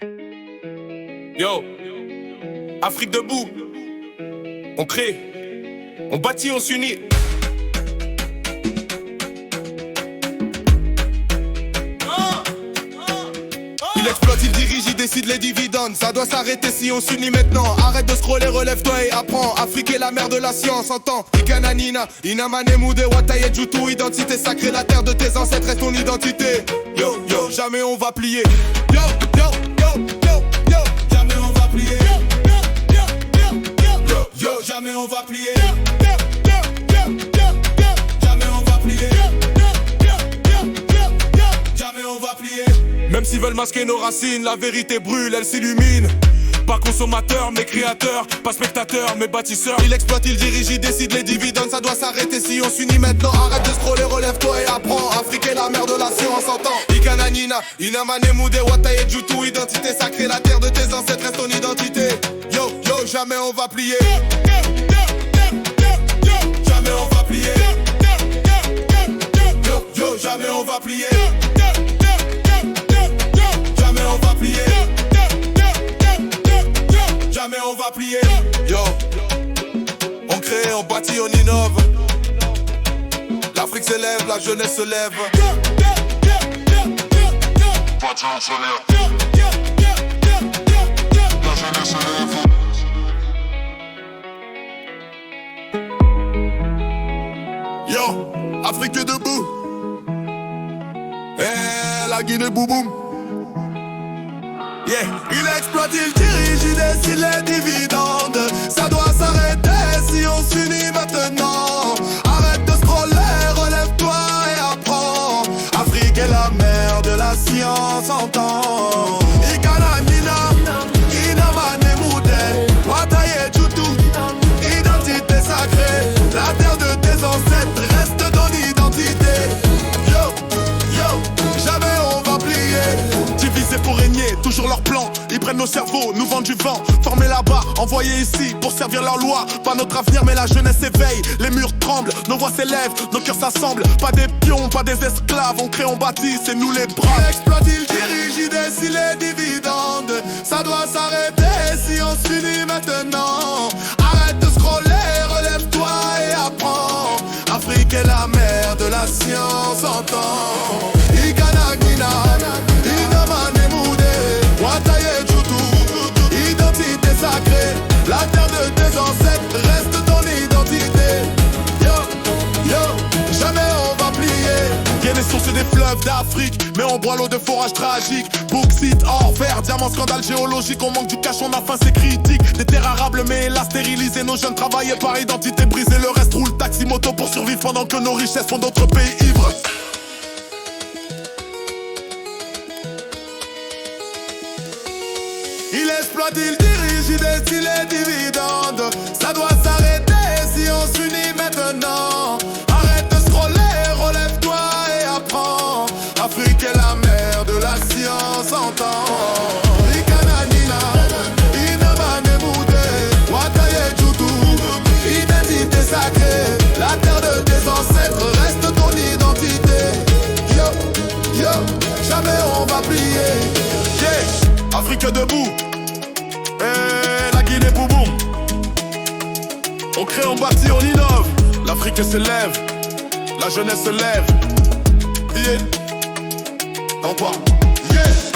Yo, Afrique debout. On crée, on bâtit, on s'unit. Il exploite, il dirige, il décide les dividendes. Ça doit s'arrêter si on s'unit maintenant. Arrête de scroller, relève-toi et apprends. Afrique est la mère de la science, entends. Ikananina, Inamanemude, Wataye Jutu. Identité sacrée, la terre de tes ancêtres est ton identité. Yo, yo, jamais on va plier. Yo, yo, yo, yo, yo, jamais on va plier. Yo, jamais on va plier. Jamais on va plier. Jamais on va plier. Même s'ils veulent masquer nos racines, la vérité brûle, elle s'illumine. Pas consommateur, mais créateur, pas spectateur, mais bâtisseur. Il exploite, il dirige, il décide les dividendes. Ça doit s'arrêter si on s'unit maintenant. Arrête de scroller, relève-toi et apprends. Afrique est la mère de la science, entend. Ikananina, Inamanemude, Wataye Jutu. Identité sacrée, la terre de tes ancêtres reste ton identité. Yo, yo, jamais on va plier. Jamais on va plier. Yo, yo, jamais on va plier. Jamais on va plier. Jamais on va plier. Yo, on crée, on bâtit, on innove. L'Afrique s'élève, la jeunesse se lève. Bâti, on se lève. La jeunesse se lève. Yo, Afrique debout. Eh, la Guinée bouboum. Yeah. Il exploite, il dirige, il décide les dividendes. Ça doit s'arrêter si on s'unit maintenant. Arrête de scroller, relève-toi et apprends. Afrique est la mère de la science, entend. Ikananina, Inamanemude, Wataye Jutu. Identité sacrée, la terre de tes ancêtres reste ton identité. Yo, yo, jamais on va plier. Divisé pour régner, toujours leur plan. Ils prennent nos cerveaux, nous vendent du vent. Formés là-bas, envoyés ici pour servir leur loi. Pas notre avenir mais la jeunesse éveille. Les murs tremblent, nos voix s'élèvent, nos cœurs s'assemblent. Pas des pions, pas des esclaves. On crée, on bâtit, c'est nous les bras. Il exploite, il dirige, il décide les dividendes. Ça doit s'arrêter si on s'unit maintenant. Arrête de scroller, relève-toi et apprends. Afrique est la mère de la science, entend. Ikanagina, Inamanemude, Wataye Jutu. Identité sacrée, la terre de tes ancêtres reste ton identité. Yo, yo, jamais on va plier. Bien les sources des fleuves d'Afrique, mais on boit l'eau de forage tragique. Bauxite, or, fer, diamant, scandale géologique. On manque du cash, on a faim, c'est critique. Des terres arables, mais hélas stérilisées. Nos jeunes travaillent par identité brisée. Le reste roule taxi moto pour survivre pendant que nos richesses font d'autres pays ivres. Il exploite, il dirige, il décide les dividendes. Ça doit s'arrêter si on s'unit maintenant. Arrête de scroller, relève-toi et apprends. Afrique est la mère de la science, entend. Ikananina, Inamanemude, Wataye Jutu. Identité sacrée, la terre de tes ancêtres reste ton identité. Yo, yo, jamais on va plier. Yeah, Afrique debout. La Guinée bouboum. On crée, on bâtit, on innove. L'Afrique se lève, la jeunesse se lève. Yeah. On part. Yeah.